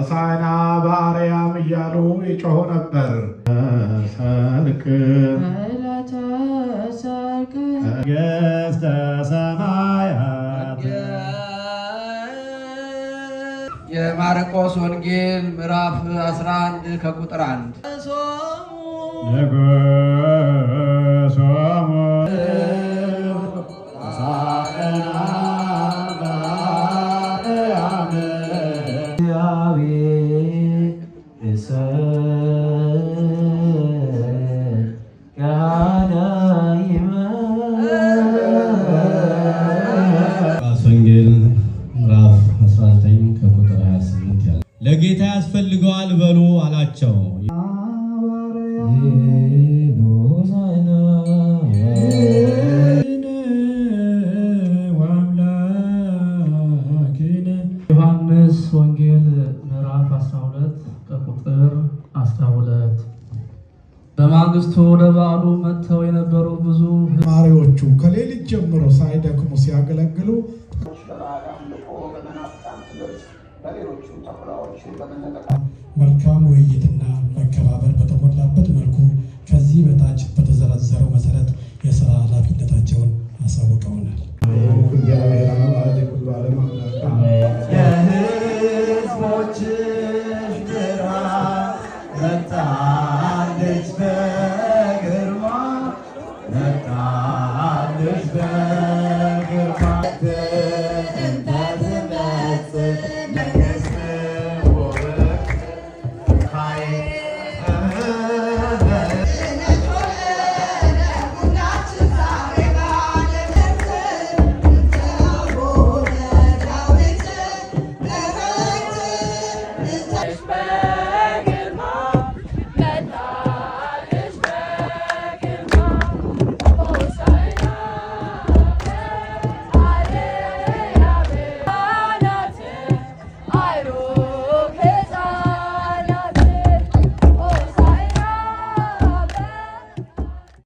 ሆሳዕና በአርያም እያሉ ይጮኹ ነበር። ሰርክ ዕለተ ሰርክ ገዝተ ሰማያት የማርቆስ ወንጌል ምዕራፍ 11 ከቁጥር 1 ወንጌል ምዕራፍ 19 ከቁጥር 28 ያለ ለጌታ ያስፈልገዋል በሉ አላቸው። ዮሐንስ ወንጌል ምዕራፍ 12 ከቁጥር 12 በማግስቱ ለበዓሉ መጥተው የነበሩ ብዙ ማሪዎቹ ከሌሊት ጀምሮ ሳይደክሙ ሲያገለግሉ መልካም ውይይትና መከባበር በተሞላበት መልኩ ከዚህ በታች በተዘረዘረው መሰረት የሥራ ኃላፊነታቸውን አሳውቀውናል።